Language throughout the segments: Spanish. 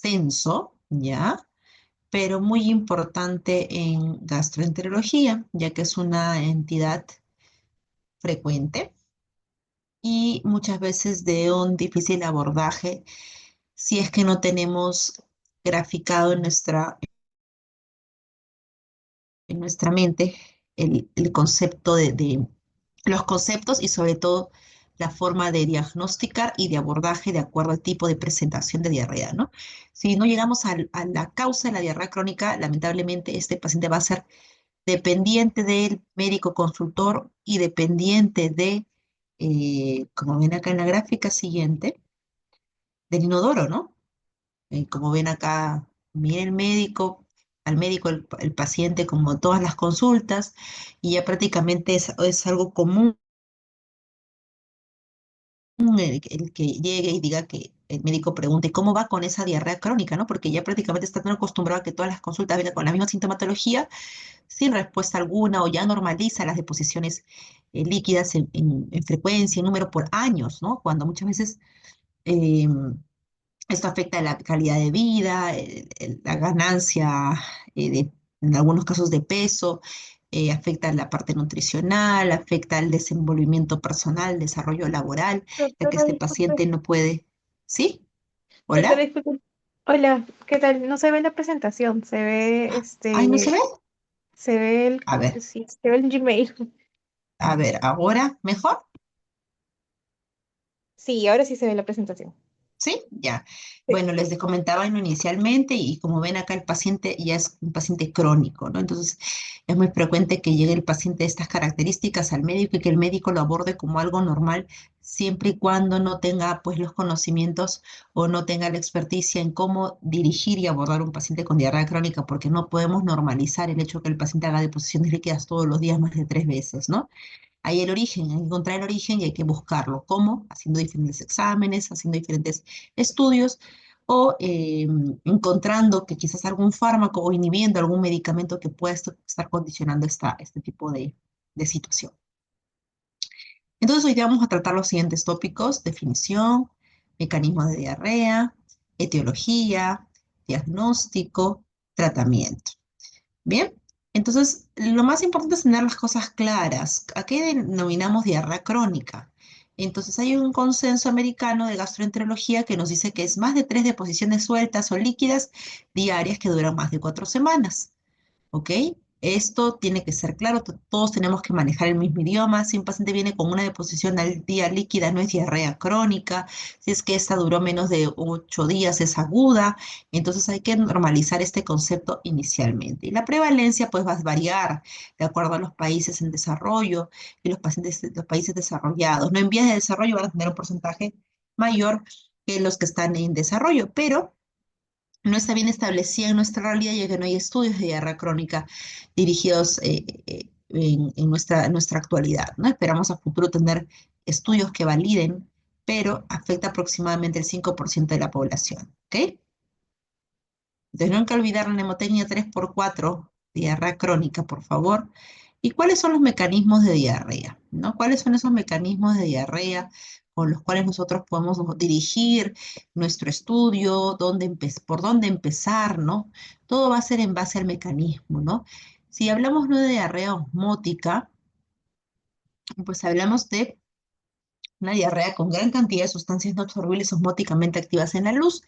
extenso, ¿ya? Pero muy importante en gastroenterología, ya que es una entidad frecuente y muchas veces de un difícil abordaje si es que no tenemos graficado en nuestra mente el concepto de los conceptos y sobre todo la forma de diagnosticar y de abordaje de acuerdo al tipo de presentación de diarrea, ¿no? Si no llegamos a la causa de la diarrea crónica, lamentablemente este paciente va a ser dependiente del médico consultor y dependiente como ven acá en la gráfica siguiente, del inodoro, ¿no? Como ven acá, mira el médico, al médico, el paciente, como todas las consultas, y ya prácticamente es algo común el que llegue y diga que el médico pregunte cómo va con esa diarrea crónica, ¿no? Porque ya prácticamente está tan acostumbrado a que todas las consultas vengan con la misma sintomatología, sin respuesta alguna, o ya normaliza las deposiciones líquidas en frecuencia, en número por años, ¿no? Cuando muchas veces eh, esto afecta la calidad de vida, la ganancia, en algunos casos de peso, afecta la parte nutricional, afecta el desenvolvimiento personal, desarrollo laboral, ya que Doctora, este disculpe. paciente no puede. ¿Sí? Doctora, ¿Hola? disculpe. Hola, ¿qué tal? No se ve la presentación, se ve Ay, ¿no se ve? se ve A ver, sí, se ve el Gmail. a ver, ¿ahora mejor? Sí, ahora sí se ve la presentación. ¿Sí? Ya. Sí. Bueno, les comentaba inicialmente y como ven acá el paciente ya es un paciente crónico, ¿no? Entonces es muy frecuente que llegue el paciente de estas características al médico y que el médico lo aborde como algo normal siempre y cuando no tenga pues los conocimientos o no tenga la experticia en cómo dirigir y abordar un paciente con diarrea crónica, porque no podemos normalizar el hecho que el paciente haga deposiciones líquidas todos los días más de 3 veces, ¿no? Hay el origen, hay que encontrar el origen y hay que buscarlo. ¿Cómo? Haciendo diferentes exámenes, haciendo diferentes estudios o encontrando que quizás algún fármaco o inhibiendo algún medicamento que pueda estar condicionando este tipo de situación. Entonces hoy día vamos a tratar los siguientes tópicos: definición, mecanismos de diarrea, etiología, diagnóstico, tratamiento. Bien, entonces lo más importante es tener las cosas claras. ¿A qué denominamos diarrea crónica? Entonces hay un consenso americano de gastroenterología que nos dice que es más de 3 deposiciones sueltas o líquidas diarias que duran más de 4 semanas. ¿Ok? Esto tiene que ser claro, todos tenemos que manejar el mismo idioma. Si un paciente viene con una deposición al día líquida, no es diarrea crónica. Si es que esta duró menos de 8 días, es aguda. Entonces hay que normalizar este concepto inicialmente. Y la prevalencia pues va a variar de acuerdo a los países en desarrollo y los pacientes de los países desarrollados. No, en vías de desarrollo van a tener un porcentaje mayor que los que están en desarrollo, pero no está bien establecida en nuestra realidad, ya que no hay estudios de diarrea crónica dirigidos en nuestra actualidad, ¿no? Esperamos a futuro tener estudios que validen, pero afecta aproximadamente el 5% de la población, ¿ok? Entonces, no hay que olvidar la mnemotecnia 3x4, diarrea crónica, por favor. ¿Y cuáles son los mecanismos de diarrea? ¿No? ¿Cuáles son esos mecanismos de diarrea con los cuales nosotros podemos dirigir nuestro estudio? ¿Por dónde empezar? ¿No? Todo va a ser en base al mecanismo, ¿no? Si hablamos no de diarrea osmótica, pues hablamos de una diarrea con gran cantidad de sustancias no absorbibles osmóticamente activas en la luz.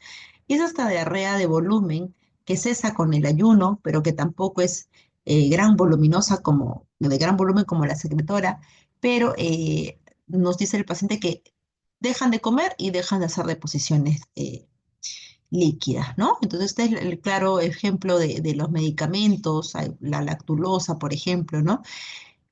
Y es esta diarrea de volumen que cesa con el ayuno, pero que tampoco es de gran volumen como la secretora, pero nos dice el paciente que dejan de comer y dejan de hacer deposiciones líquidas, ¿no? Entonces, este es el claro ejemplo de los medicamentos, la lactulosa, por ejemplo, ¿no?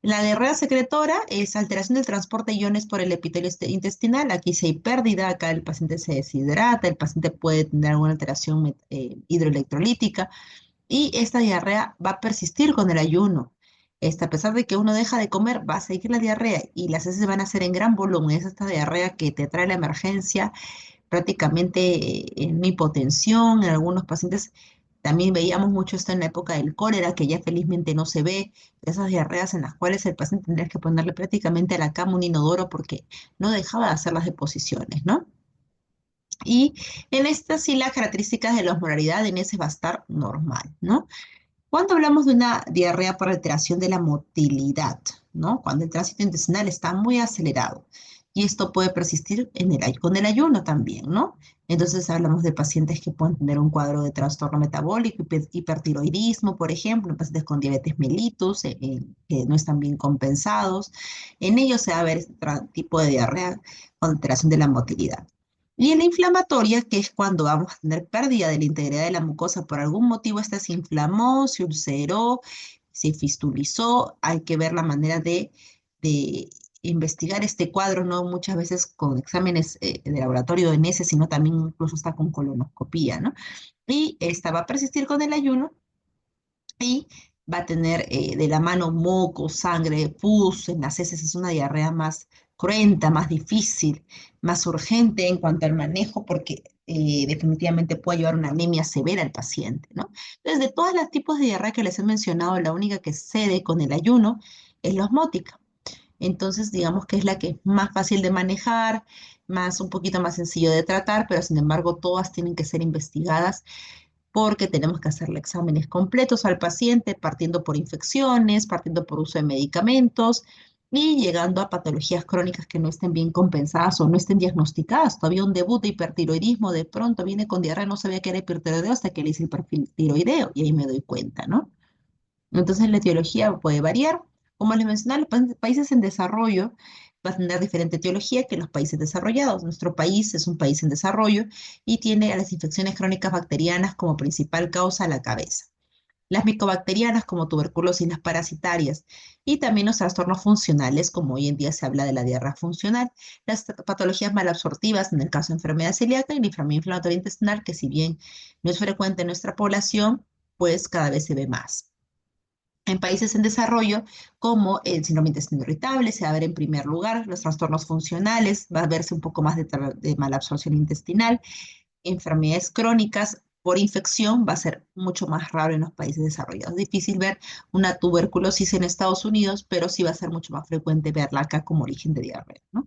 La diarrea secretora es alteración del transporte de iones por el epitelio intestinal. Aquí sí hay pérdida, acá el paciente se deshidrata, el paciente puede tener alguna alteración hidroelectrolítica y esta diarrea va a persistir con el ayuno. A pesar de que uno deja de comer, va a seguir la diarrea y las heces van a ser en gran volumen. Es esta diarrea que te trae la emergencia prácticamente en una hipotensión. En algunos pacientes también veíamos mucho esto en la época del cólera, que ya felizmente no se ve, esas diarreas en las cuales el paciente tendría que ponerle prácticamente a la cama un inodoro porque no dejaba de hacer las deposiciones, ¿no? Y en esta sí las características de la osmolaridad en ese va a estar normal, ¿no? Cuando hablamos de una diarrea por alteración de la motilidad, ¿no? Cuando el tránsito intestinal está muy acelerado. Y esto puede persistir con el ayuno también, ¿no? Entonces hablamos de pacientes que pueden tener un cuadro de trastorno metabólico, hipertiroidismo, por ejemplo, en pacientes con diabetes mellitus, que no están bien compensados. En ellos se va a ver este tipo de diarrea con alteración de la motilidad. Y en la inflamatoria, que es cuando vamos a tener pérdida de la integridad de la mucosa por algún motivo, esta se inflamó, se ulceró, se fistulizó, hay que ver la manera de investigar este cuadro, no muchas veces con exámenes de laboratorio en ese, sino también incluso está con colonoscopía, ¿no? Y esta va a persistir con el ayuno y va a tener de la mano moco, sangre, pus en las heces. Es una diarrea más cruenta, más difícil, más urgente en cuanto al manejo, porque definitivamente puede llevar una anemia severa al paciente, ¿no? Entonces, de todos los tipos de diarrea que les he mencionado, la única que cede con el ayuno es la osmótica. Entonces, digamos que es la que es más fácil de manejar, un poquito más sencillo de tratar, pero sin embargo todas tienen que ser investigadas porque tenemos que hacerle exámenes completos al paciente, partiendo por infecciones, partiendo por uso de medicamentos y llegando a patologías crónicas que no estén bien compensadas o no estén diagnosticadas. Todavía un debut de hipertiroidismo de pronto viene con diarrea, no sabía que era hipertiroideo hasta que le hice el perfil tiroideo y ahí me doy cuenta, ¿no? Entonces la etiología puede variar. Como les mencionaba, los países en desarrollo van a tener diferente etiología que los países desarrollados. Nuestro país es un país en desarrollo y tiene a las infecciones crónicas bacterianas como principal causa a la cabeza. Las micobacterianas como tuberculosis, las parasitarias y también los trastornos funcionales, como hoy en día se habla de la diarrea funcional, las patologías malabsortivas, en el caso de enfermedad celíaca y la enfermedad inflamatoria intestinal, que si bien no es frecuente en nuestra población, pues cada vez se ve más. En países en desarrollo, como el síndrome de intestino irritable, se va a ver en primer lugar los trastornos funcionales, va a verse un poco más de malabsorción intestinal, enfermedades crónicas por infección va a ser mucho más raro en los países desarrollados. Difícil ver una tuberculosis en Estados Unidos, pero sí va a ser mucho más frecuente verla acá como origen de diarrea, ¿no?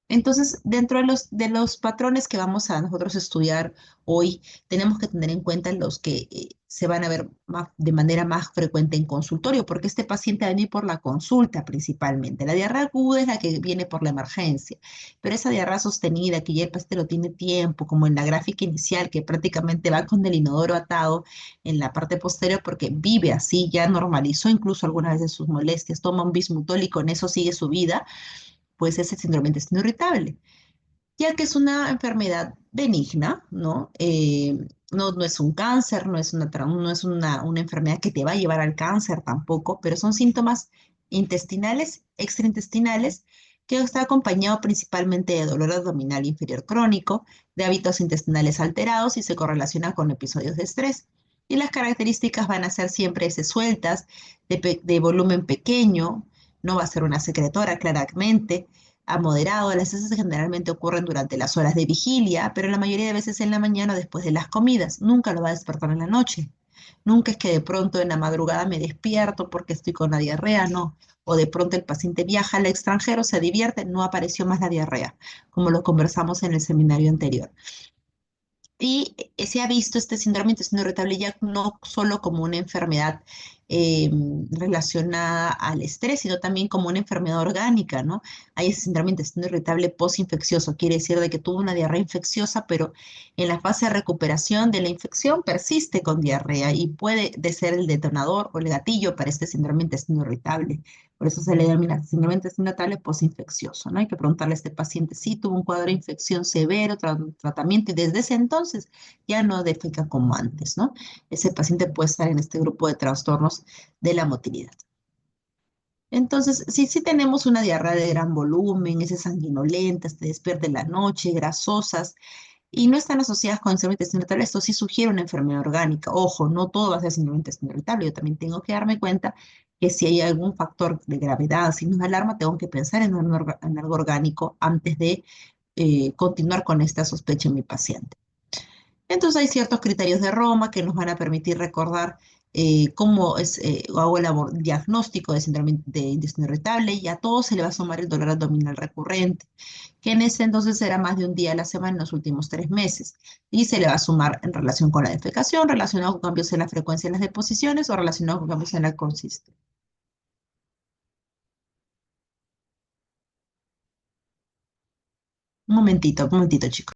Entonces, dentro de los patrones que vamos a nosotros estudiar hoy, tenemos que tener en cuenta los que se van a ver de manera más frecuente en consultorio, porque este paciente va a venir por la consulta principalmente. La diarrea aguda es la que viene por la emergencia, pero esa diarrea sostenida, que ya el paciente lo tiene tiempo, como en la gráfica inicial, que prácticamente va con el inodoro atado en la parte posterior porque vive así, ya normalizó incluso algunas veces sus molestias, toma un bismutol y con eso sigue su vida, pues es el síndrome de intestino irritable, ya que es una enfermedad benigna, ¿no? No es un cáncer, no es una enfermedad que te va a llevar al cáncer tampoco, pero son síntomas intestinales, extraintestinales, que está acompañado principalmente de dolor abdominal inferior crónico, de hábitos intestinales alterados y se correlaciona con episodios de estrés. Y las características van a ser siempre heces sueltas, de volumen pequeño, no va a ser una secretora claramente, a moderado. Las heces generalmente ocurren durante las horas de vigilia, pero la mayoría de veces en la mañana o después de las comidas. Nunca lo va a despertar en la noche. Nunca es que de pronto en la madrugada me despierto porque estoy con la diarrea, no. O de pronto el paciente viaja al extranjero, se divierte, no apareció más la diarrea, como lo conversamos en el seminario anterior. Y se ha visto este síndrome de intestino irritable ya no solo como una enfermedad relacionada al estrés, sino también como una enfermedad orgánica, ¿no? Hay ese síndrome de intestino irritable postinfeccioso, quiere decir de que tuvo una diarrea infecciosa, pero en la fase de recuperación de la infección persiste con diarrea y puede de ser el detonador o el gatillo para este síndrome de intestino irritable. Por eso se le denomina síndrome de intestino irritable postinfeccioso, ¿no? Hay que preguntarle a este paciente si tuvo un cuadro de infección severo, tratamiento, y desde ese entonces ya no defeca como antes, ¿no? Ese paciente puede estar en este grupo de trastornos de la motilidad. Entonces, si tenemos una diarrea de gran volumen, es sanguinolenta, te despierta en la noche, grasosas, y no están asociadas con el síndrome de intestino irritable, esto sí sugiere una enfermedad orgánica. Ojo, no todo va a ser síndrome de intestino irritable, yo también tengo que darme cuenta que si hay algún factor de gravedad, signos de alarma, tengo que pensar en algo orgánico antes de continuar con esta sospecha en mi paciente. Entonces hay ciertos criterios de Roma que nos van a permitir recordar cómo es, hago el diagnóstico de síndrome de intestino irritable y a todo se le va a sumar el dolor abdominal recurrente, que en ese entonces era más de un día a la semana en los últimos 3 meses. Y se le va a sumar en relación con la defecación, relacionado con cambios en la frecuencia de las deposiciones o relacionado con cambios en la consistencia. Un momentito, chicos.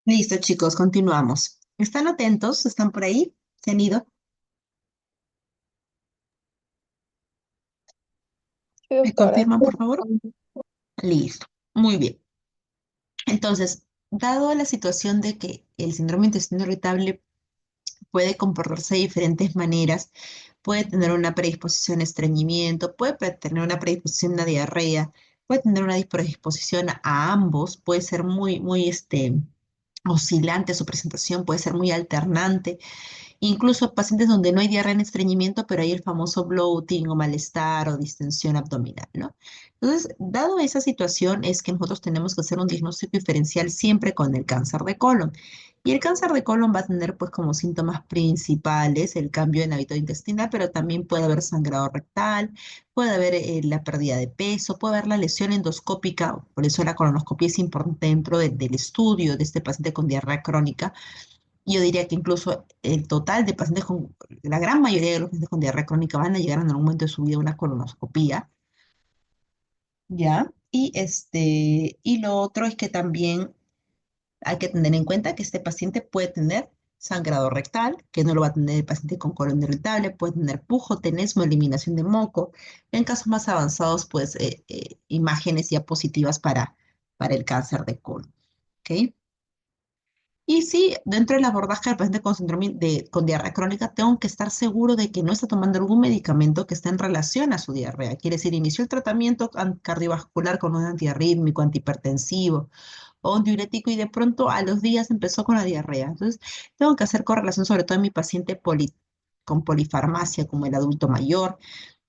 Listo, chicos, continuamos. ¿Están atentos? ¿Están por ahí? ¿Se han ido? Sí, ¿Me doctora. confirman, por favor? Listo. Muy bien. Entonces, dado la situación de que el síndrome de intestino irritable puede comportarse de diferentes maneras, puede tener una predisposición a estreñimiento, tener una predisposición a diarrea, puede tener una predisposición a ambos, puede ser muy, oscilante su presentación, puede ser muy alternante. Incluso pacientes donde no hay diarrea en estreñimiento, pero hay el famoso bloating o malestar o distensión abdominal, ¿no? Entonces, dado esa situación, es que nosotros tenemos que hacer un diagnóstico diferencial siempre con el cáncer de colon. Y el cáncer de colon va a tener, pues, como síntomas principales el cambio en hábito intestinal, pero también puede haber sangrado rectal, puede haber la pérdida de peso, puede haber la lesión endoscópica, por eso la colonoscopia es importante dentro del estudio de este paciente con diarrea crónica. Yo diría que incluso el total de pacientes con, la gran mayoría de los pacientes con diarrea crónica van a llegar en algún momento de su vida a una colonoscopía, ¿ya? Y lo otro es que también hay que tener en cuenta que este paciente puede tener sangrado rectal, que no lo va a tener el paciente con colon irritable, puede tener pujo, tenesmo, eliminación de moco. En casos más avanzados, pues imágenes ya positivas para el cáncer de colon, ¿ok? Y sí, dentro del abordaje del paciente con síndrome con diarrea crónica, tengo que estar seguro de que no está tomando algún medicamento que esté en relación a su diarrea. Quiere decir, inició el tratamiento cardiovascular con un antiarrítmico, antihipertensivo o un diurético y de pronto a los días empezó con la diarrea. Entonces, tengo que hacer correlación sobre todo en mi paciente con polifarmacia, como el adulto mayor,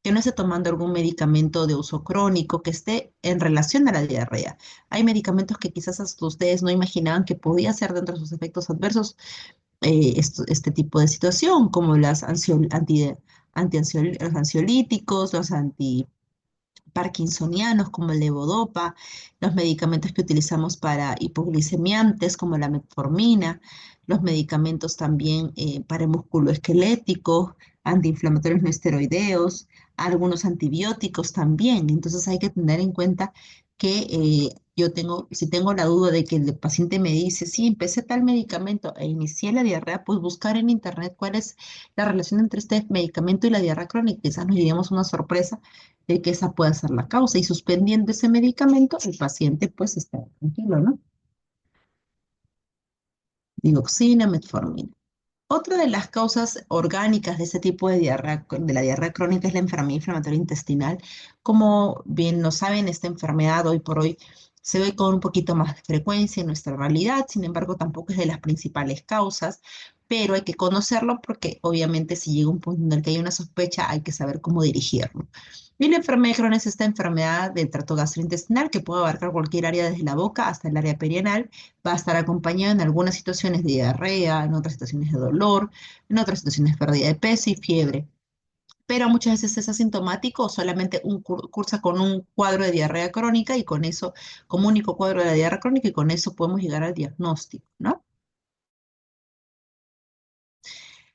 que no esté tomando algún medicamento de uso crónico que esté en relación a la diarrea. Hay medicamentos que quizás hasta ustedes no imaginaban que podía ser dentro de sus efectos adversos este tipo de situación, como los ansiolíticos, los parkinsonianos como el levodopa, los medicamentos que utilizamos para hipoglicemiantes como la metformina, los medicamentos también para musculoesqueléticos, antiinflamatorios no esteroideos, algunos antibióticos también. Entonces hay que tener en cuenta que si tengo la duda de que el paciente me dice, sí, empecé tal medicamento e inicié la diarrea, pues buscar en internet cuál es la relación entre este medicamento y la diarrea crónica. Quizás nos llevemos una sorpresa de que esa pueda ser la causa y suspendiendo ese medicamento, el paciente pues está tranquilo, ¿no? Dioxina, metformina. Otra de las causas orgánicas de este tipo de diarrea, de la diarrea crónica es la enfermedad inflamatoria intestinal. Como bien lo saben, esta enfermedad hoy por hoy se ve con un poquito más de frecuencia en nuestra realidad, sin embargo, tampoco es de las principales causas, pero hay que conocerlo porque obviamente si llega un punto en el que hay una sospecha, hay que saber cómo dirigirlo. Y la enfermedad de Crohn es esta enfermedad del tracto gastrointestinal que puede abarcar cualquier área desde la boca hasta el área perianal. Va a estar acompañado en algunas situaciones de diarrea, en otras situaciones de dolor, en otras situaciones de pérdida de peso y fiebre. Pero muchas veces es asintomático o solamente cursa con un cuadro de diarrea crónica y con eso, como único cuadro de la diarrea crónica y con eso podemos llegar al diagnóstico, ¿no?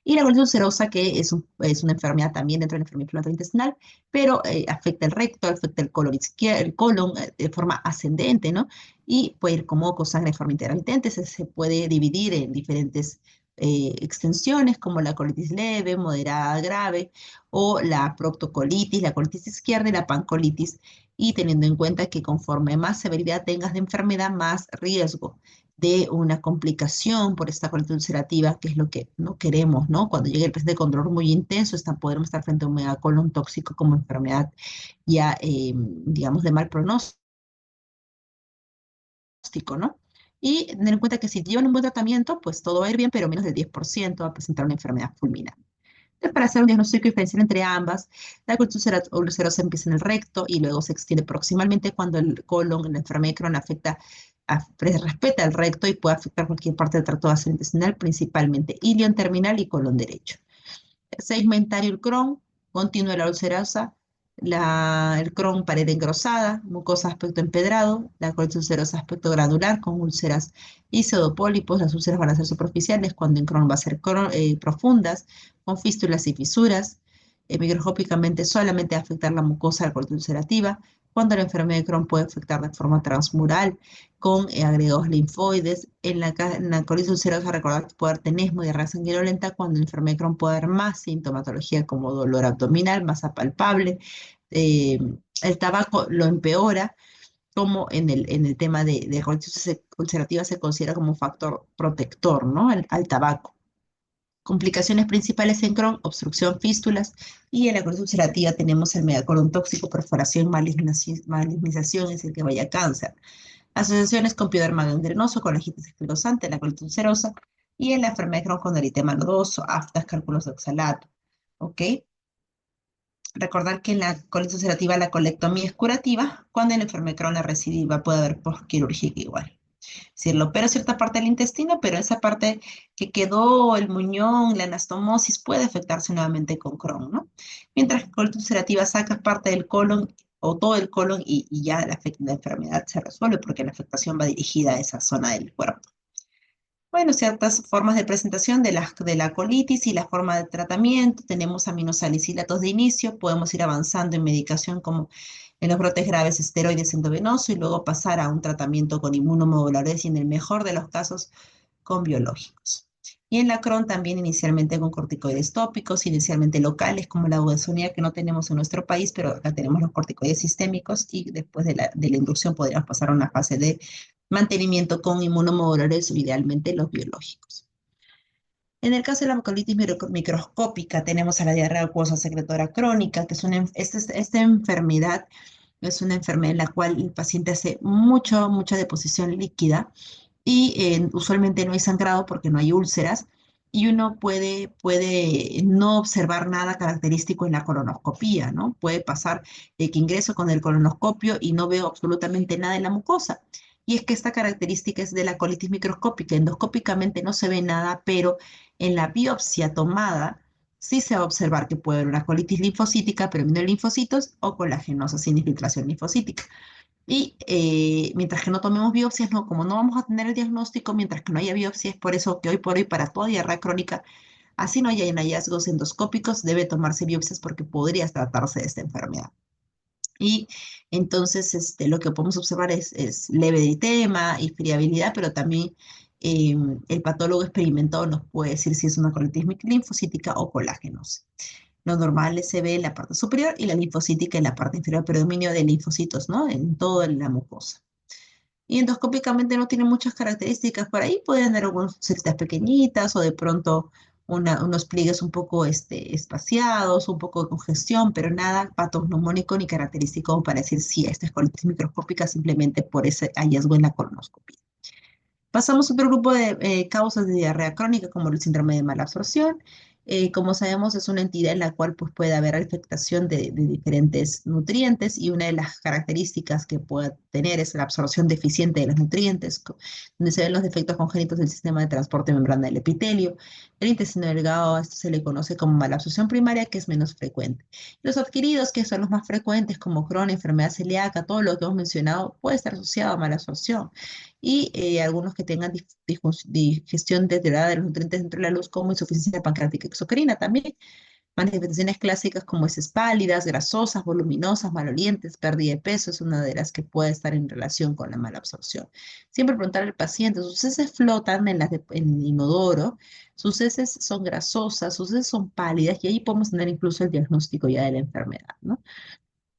Y la colitis ulcerosa, que es una enfermedad también dentro de la enfermedad inflamatoria intestinal, pero afecta el recto, afecta el colon izquierdo, el colon de forma ascendente, ¿no? Y puede ir como moco, sangre de forma intermitente, se puede dividir en diferentes extensiones, como la colitis leve, moderada, grave, o la proctocolitis, la colitis izquierda y la pancolitis, y teniendo en cuenta que conforme más severidad tengas de enfermedad, más riesgo de una complicación por esta colitis ulcerativa, que es lo que no queremos, ¿no? Cuando llegue el paciente con dolor muy intenso, podremos estar frente a un megacolon tóxico como enfermedad ya, digamos, de mal pronóstico, ¿no? Y tener en cuenta que si llevan un buen tratamiento, pues todo va a ir bien, pero menos del 10% va a presentar una enfermedad fulminante. Entonces, para hacer un diagnóstico diferencial entre ambas, la colitis ulcerosa empieza en el recto y luego se extiende proximalmente cuando el colon, la enfermedad de Crohn respeta el recto y puede afectar cualquier parte del tracto gastrointestinal, principalmente ilion terminal y colon derecho. Segmentario el Crohn, continua la ulcerosa, el Crohn pared engrosada, mucosa aspecto empedrado, la colitis ulcerosa aspecto granular con úlceras y pseudopólipos. Las úlceras van a ser superficiales cuando en Crohn va a ser profundas, con fístulas y fisuras. Microscópicamente solamente va a afectar la mucosa de la colitis ulcerativa, cuando la enfermedad de Crohn puede afectar de forma transmural con agregados linfoides. En la colitis ulcerosa, recordar que puede haber tenesmo y diarrea sanguinolenta, cuando en la enfermedad de Crohn puede haber más sintomatología como dolor abdominal, masa palpable. Eh, el tabaco lo empeora, como en el tema de colitis ulcerativa se considera como un factor protector, ¿no? Al tabaco. Complicaciones principales en Crohn, obstrucción, fístulas, y en la colitis ulcerativa tenemos el megacolon tóxico, perforación, malignización, es el que vaya a cáncer. Asociaciones con pioderma gangrenoso, colangitis esclerosante, la colitis ulcerosa, y en la enfermedad de Crohn con eritema nodoso, aftas, cálculos de oxalato. ¿Ok? Recordar que en la colitis ulcerativa la colectomía es curativa, cuando en la enfermedad de Crohn la recidiva puede haber postquirúrgica igual. Si lo opera cierta parte del intestino, pero esa parte que quedó, el muñón, la anastomosis, puede afectarse nuevamente con Crohn, ¿no? Mientras que colitis ulcerativa saca parte del colon o todo el colon y ya la enfermedad se resuelve porque la afectación va dirigida a esa zona del cuerpo. Bueno, ciertas formas de presentación de la colitis y la forma de tratamiento. Tenemos aminosalicilatos de inicio, podemos ir avanzando en medicación como en los brotes graves esteroides endovenoso y luego pasar a un tratamiento con inmunomoduladores y en el mejor de los casos con biológicos. Y en la Crohn también inicialmente con corticoides tópicos, inicialmente locales como la budesonida que no tenemos en nuestro país, pero acá tenemos los corticoides sistémicos y después de la inducción podríamos pasar a una fase de mantenimiento con inmunomoduladores o idealmente los biológicos. En el caso de la colitis microscópica tenemos a la diarrea acuosa secretora crónica, que es esta enfermedad es una enfermedad en la cual el paciente hace mucha deposición líquida y usualmente no hay sangrado porque no hay úlceras y uno puede no observar nada característico en la colonoscopía, ¿no? Puede pasar de que ingreso con el colonoscopio y no veo absolutamente nada en la mucosa. Y es que esta característica es de la colitis microscópica. Endoscópicamente no se ve nada, pero en la biopsia tomada sí se va a observar que puede haber una colitis linfocítica, pero de linfocitos o colagenosa sin infiltración linfocítica. Y mientras que no tomemos biopsias, no, como no vamos a tener el diagnóstico, mientras que no haya biopsias, por eso que hoy por hoy para toda diarrea crónica, así no haya hallazgos endoscópicos, debe tomarse biopsias porque podría tratarse de esta enfermedad. Y entonces lo que podemos observar es leve eritema y friabilidad, pero también eh, el patólogo experimentado nos puede decir si es una colitis linfocítica o colágenos. Lo normal se ve en la parte superior y la linfocítica en la parte inferior, predominio de linfocitos, ¿no? En toda la mucosa. Y endoscópicamente no tiene muchas características. Por ahí pueden tener algunas celitas pequeñitas o de pronto unos pliegues un poco espaciados, un poco de congestión, pero nada patognomónico ni característico para decir si esta es colitis microscópica simplemente por ese hallazgo en la colonoscopia. Pasamos a otro grupo de causas de diarrea crónica, como el síndrome de mala absorción. Como sabemos, es una entidad en la cual pues, puede haber afectación de diferentes nutrientes y una de las características que puede tener es la absorción deficiente de los nutrientes, donde se ven los defectos congénitos del sistema de transporte membrana del epitelio. El intestino delgado, a esto se le conoce como mala absorción primaria, que es menos frecuente. Los adquiridos, que son los más frecuentes, como Crohn, enfermedad celíaca, todo lo que hemos mencionado, puede estar asociado a mala absorción y algunos que tengan digestión deteriorada de los nutrientes dentro de la luz, como insuficiencia pancreática exocrina también. Manifestaciones clásicas como heces pálidas, grasosas, voluminosas, malolientes, pérdida de peso es una de las que puede estar en relación con la mala absorción. Siempre preguntar al paciente, sus heces flotan en el inodoro, sus heces son grasosas, sus heces son pálidas y ahí podemos tener incluso el diagnóstico ya de la enfermedad, ¿no?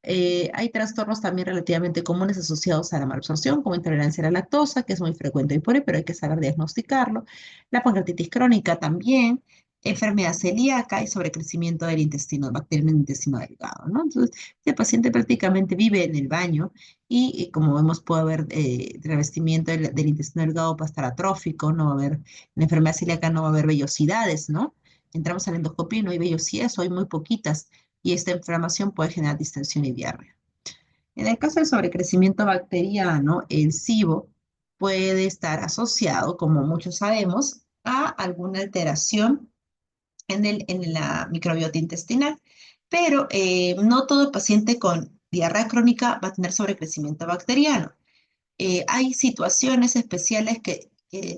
Hay trastornos también relativamente comunes asociados a la malabsorción, como intolerancia a la lactosa, que es muy frecuente hoy por hoy, pero hay que saber diagnosticarlo. La pancreatitis crónica también, enfermedad celíaca y sobrecrecimiento del intestino bacteriano en el intestino delgado, ¿no? Entonces, este paciente prácticamente vive en el baño y como vemos puede haber revestimiento del intestino delgado para estar atrófico, no va a haber, en la enfermedad celíaca no va a haber vellosidades, ¿no? Entramos a la endoscopia y no hay vellosidades, o hay muy poquitas y esta inflamación puede generar distensión y diarrea. En el caso del sobrecrecimiento bacteriano, el SIBO puede estar asociado, como muchos sabemos, a alguna alteración en la microbiota intestinal, pero no todo paciente con diarrea crónica va a tener sobrecrecimiento bacteriano. Hay situaciones especiales que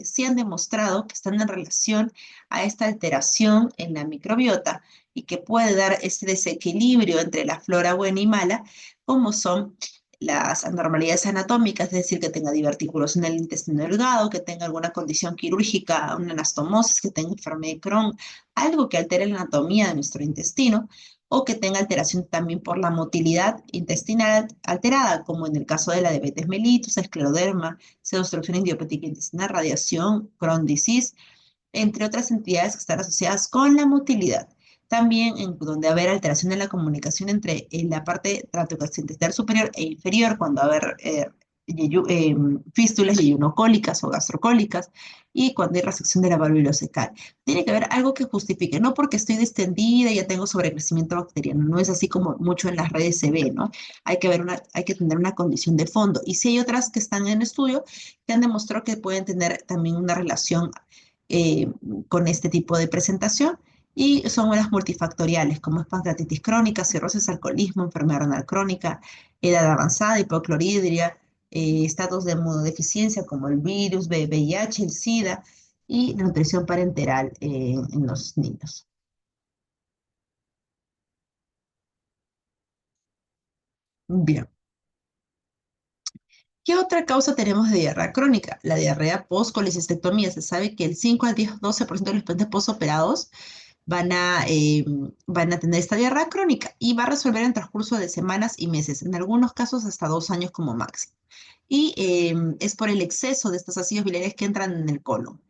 sí han demostrado que están en relación a esta alteración en la microbiota y que puede dar ese desequilibrio entre la flora buena y mala, como son las anormalidades anatómicas, es decir, que tenga divertículos en el intestino delgado, que tenga alguna condición quirúrgica, una anastomosis, que tenga enfermedad de Crohn, algo que altere la anatomía de nuestro intestino, o que tenga alteración también por la motilidad intestinal alterada, como en el caso de la diabetes mellitus, escleroderma, pseudoobstrucción idiopática intestinal, radiación, Crohn disease, entre otras entidades que están asociadas con la motilidad. También en donde haber alteración en la comunicación entre la parte tracheointestinal superior e inferior, cuando haber fístulas yeyunocólicas o gastrocólicas, y cuando hay resección de la válvula ileocecal. Tiene que haber algo que justifique, no porque estoy distendida y ya tengo sobrecrecimiento bacteriano, no es así como mucho en las redes se ve, ¿no? Hay que tener una condición de fondo. Y si hay otras que están en estudio que han demostrado que pueden tener también una relación eh, con este tipo de presentación y son las multifactoriales, como es pancreatitis crónica, cirrosis, alcoholismo, enfermedad renal crónica, edad avanzada, hipocloridria, estatus de inmunodeficiencia como el virus, VIH, el SIDA y nutrición parenteral en los niños. Bien. ¿Qué otra causa tenemos de diarrea crónica? La diarrea post-colecistectomía. Se sabe que el 5 al 10, 12% de los pacientes postoperados van a tener esta diarrea crónica y va a resolver en transcurso de semanas y meses, en algunos casos hasta 2 años como máximo. Y es por el exceso de estos ácidos biliares que entran en el colon.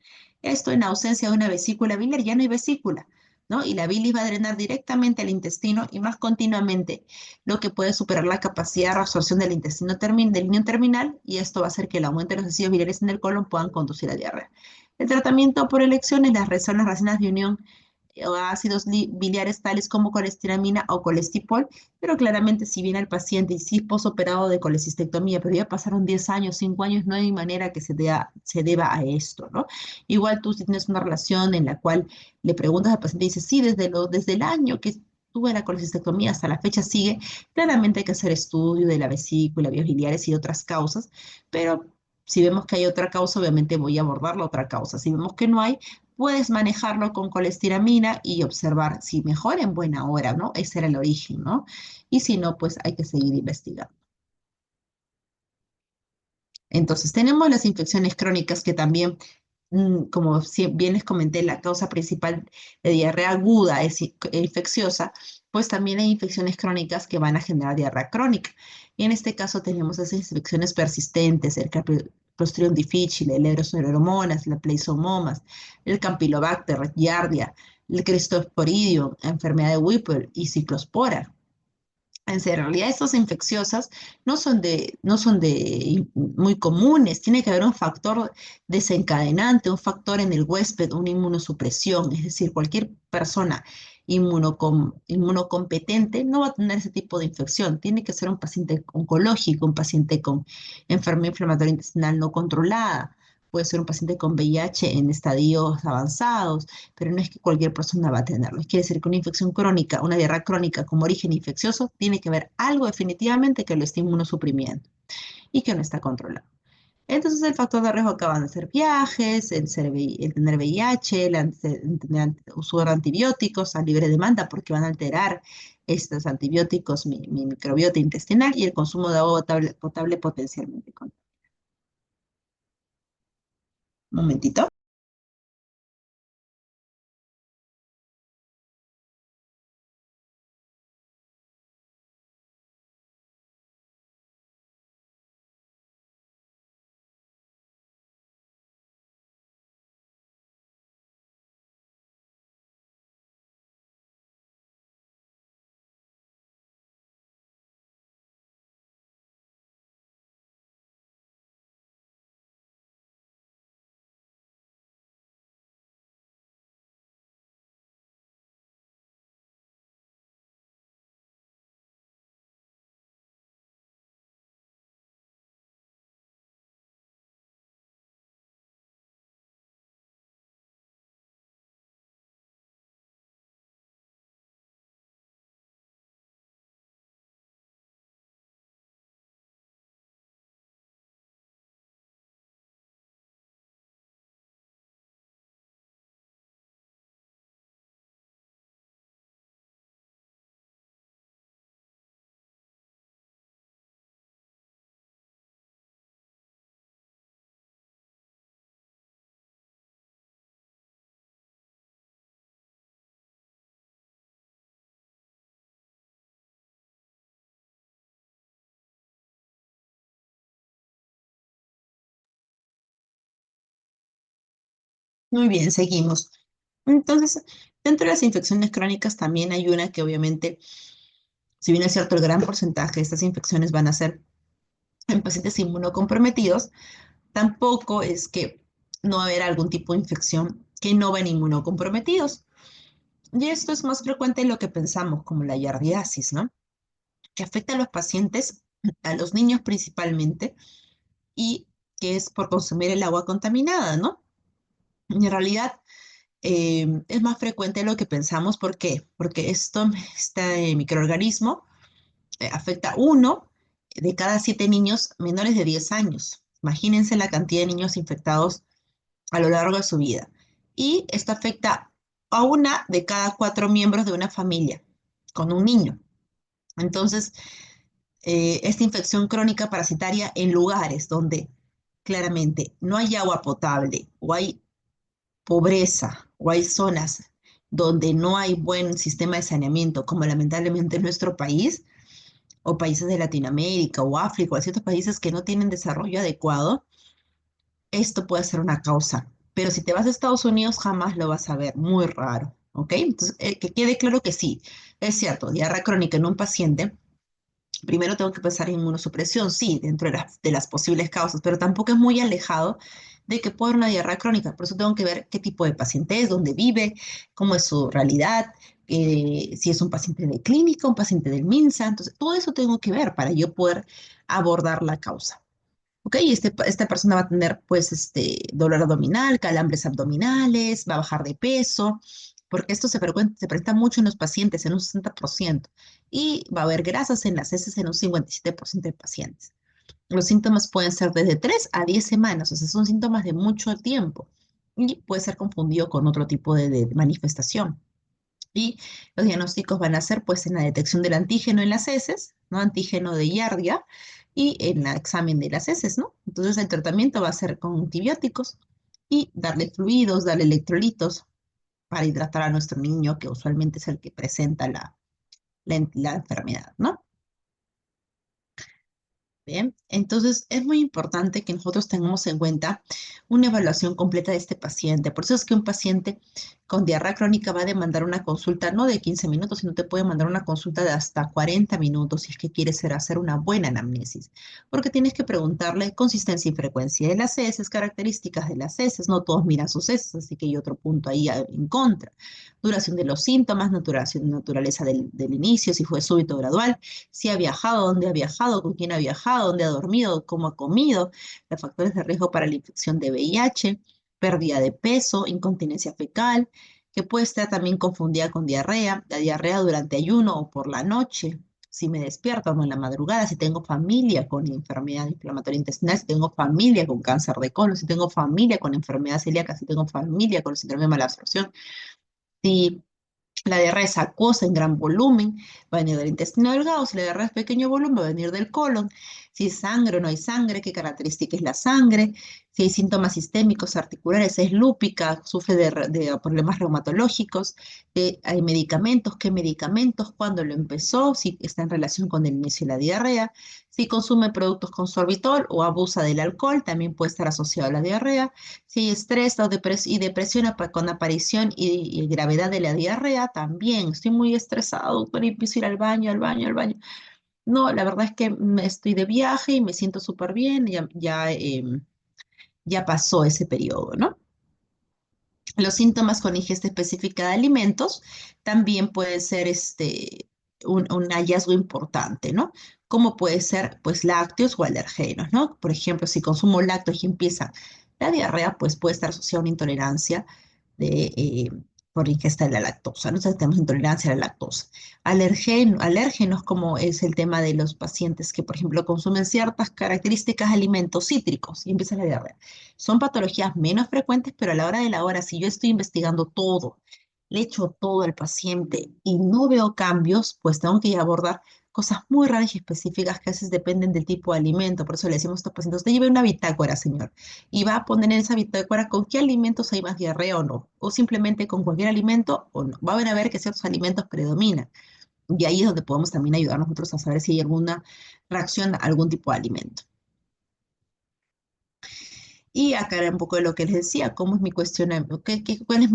Esto en ausencia de una vesícula biliar, ya no hay vesícula, ¿no? Y la bilis va a drenar directamente al intestino y más continuamente, lo que puede superar la capacidad de absorción del intestino del niño terminal y esto va a hacer que el aumento de los ácidos biliares en el colon puedan conducir a diarrea. El tratamiento por elección es son las resinas de unión ácidos biliares tales como colestiramina o colestipol, pero claramente si viene el paciente y si es posoperado de colecistectomía, pero ya pasaron 10 años, 5 años, no hay manera que se deba a esto, ¿no? Igual tú si tienes una relación en la cual le preguntas al paciente y dices, sí, desde el año que tuve la colecistectomía hasta la fecha sigue, claramente hay que hacer estudio de la vesícula, vías biliares y otras causas, pero si vemos que hay otra causa, obviamente voy a abordar la otra causa. Si vemos que no hay, puedes manejarlo con colestiramina y observar si mejora en buena hora, ¿no? Ese era el origen, ¿no? Y si no, pues hay que seguir investigando. Entonces, tenemos las infecciones crónicas que también, como bien les comenté, la causa principal de diarrea aguda es infecciosa, pues también hay infecciones crónicas que van a generar diarrea crónica. Y en este caso tenemos esas infecciones persistentes, el Clostridium difficile, el Erythromonas, la Pleisomomas, el Campylobacter, Giardia, el Cryptosporidium, la enfermedad de Whipple y Ciclospora. En realidad, estas infecciosas no son de muy comunes. Tiene que haber un factor desencadenante, un factor en el huésped, una inmunosupresión. Es decir, cualquier persona inmunocompetente no va a tener ese tipo de infección. Tiene que ser un paciente oncológico, un paciente con enfermedad inflamatoria intestinal no controlada. Puede ser un paciente con VIH en estadios avanzados, pero no es que cualquier persona va a tenerlo. Quiere decir que una infección crónica, una diarrea crónica como origen infeccioso, tiene que haber algo definitivamente que lo esté inmunosuprimiendo y que no está controlado. Entonces, el factor de riesgo acá van a ser viajes, el tener VIH, el tener uso de antibióticos a libre demanda porque van a alterar estos antibióticos mi microbiota intestinal y el consumo de agua potable potencialmente. Un momentito. Muy bien, seguimos. Entonces, dentro de las infecciones crónicas también hay una que obviamente, si bien es cierto, el gran porcentaje de estas infecciones van a ser en pacientes inmunocomprometidos, tampoco es que no va a haber algún tipo de infección que no ven inmunocomprometidos. Y esto es más frecuente de lo que pensamos, como la yardiasis, ¿no? Que afecta a los pacientes, a los niños principalmente, y que es por consumir el agua contaminada, ¿no? En realidad, es más frecuente de lo que pensamos. ¿Por qué? Porque este microorganismo afecta a uno de cada 7 niños menores de 10 años. Imagínense la cantidad de niños infectados a lo largo de su vida. Y esto afecta a una de cada 4 miembros de una familia con un niño. Entonces, esta infección crónica parasitaria en lugares donde claramente no hay agua potable o hay pobreza o hay zonas donde no hay buen sistema de saneamiento, como lamentablemente en nuestro país, o países de Latinoamérica o África, o ciertos países que no tienen desarrollo adecuado, esto puede ser una causa. Pero si te vas a Estados Unidos, jamás lo vas a ver, muy raro, ¿ok? Entonces, que quede claro que sí, es cierto, diarrea crónica en un paciente. Primero tengo que pensar en inmunosupresión, sí, dentro de las posibles causas, pero tampoco es muy alejado de que puede haber una diarrea crónica. Por eso tengo que ver qué tipo de paciente es, dónde vive, cómo es su realidad, si es un paciente de clínica, un paciente del MINSA. Entonces, todo eso tengo que ver para yo poder abordar la causa. ¿Ok? Y esta persona va a tener, pues, dolor abdominal, calambres abdominales, va a bajar de peso, porque esto se presenta mucho en los pacientes, en un 60%, y va a haber grasas en las heces en un 57% de pacientes. Los síntomas pueden ser desde 3 a 10 semanas, o sea, son síntomas de mucho tiempo, y puede ser confundido con otro tipo de manifestación. Y los diagnósticos van a ser pues en la detección del antígeno en las heces, ¿no? Antígeno de Giardia y en el examen de las heces, ¿no? Entonces el tratamiento va a ser con antibióticos y darle fluidos, darle electrolitos para hidratar a nuestro niño, que usualmente es el que presenta la enfermedad, ¿no? Bien, entonces es muy importante que nosotros tengamos en cuenta una evaluación completa de este paciente. Por eso es que un paciente con diarrea crónica va a demandar una consulta no de 15 minutos, sino te puede mandar una consulta de hasta 40 minutos si es que quieres hacer una buena anamnesis. Porque tienes que preguntarle consistencia y frecuencia de las heces, características de las heces. No todos miran sus heces, así que hay otro punto ahí en contra. Duración de los síntomas, naturaleza del inicio, si fue súbito o gradual, si ha viajado, dónde ha viajado, con quién ha viajado, dónde ha dormido, cómo ha comido, los factores de riesgo para la infección de VIH, pérdida de peso, incontinencia fecal, que puede estar también confundida con diarrea, la diarrea durante ayuno o por la noche, si me despierto o no en la madrugada, si tengo familia con enfermedad inflamatoria intestinal, si tengo familia con cáncer de colon, si tengo familia con enfermedad celíaca, si tengo familia con síndrome de mala absorción, si la diarrea es acuosa en gran volumen, va a venir del intestino delgado. Si la diarrea es pequeño volumen, va a venir del colon. Si es sangre o no hay sangre, qué característica es la sangre. Si hay síntomas sistémicos articulares, es lúpica, sufre de problemas reumatológicos. Hay medicamentos, qué medicamentos, cuándo lo empezó, si está en relación con el inicio de la diarrea. Si consume productos con sorbitol o abusa del alcohol, también puede estar asociado a la diarrea. Si hay estrés y depresión con aparición y gravedad de la diarrea, también estoy muy estresado, doctor, y empiezo a ir al baño, al baño, al baño. No, la verdad es que estoy de viaje y me siento súper bien, ya pasó ese periodo, ¿no? Los síntomas con ingesta específica de alimentos también puede ser un hallazgo importante, ¿no? Como puede ser, pues, lácteos o alergenos, ¿no? Por ejemplo, si consumo lácteos y empieza la diarrea, pues puede estar asociada a una intolerancia por ingesta de la lactosa, ¿no? Entonces tenemos intolerancia a la lactosa. Alérgenos, como es el tema de los pacientes que, por ejemplo, consumen ciertas características de alimentos cítricos y empieza la diarrea. Son patologías menos frecuentes, pero a la hora de la hora, si yo estoy investigando todo, le echo todo al paciente y no veo cambios, pues tengo que abordar cosas muy raras y específicas que a veces dependen del tipo de alimento. Por eso le decimos a estos pacientes, usted lleve una bitácora, señor, y va a poner en esa bitácora con qué alimentos hay más diarrea o no, o simplemente con cualquier alimento o no. Va a ver que ciertos alimentos predominan. Y ahí es donde podemos también ayudar nosotros a saber si hay alguna reacción a algún tipo de alimento. Y acá era un poco de lo que les decía, cómo es mi cuestionamiento, cuál es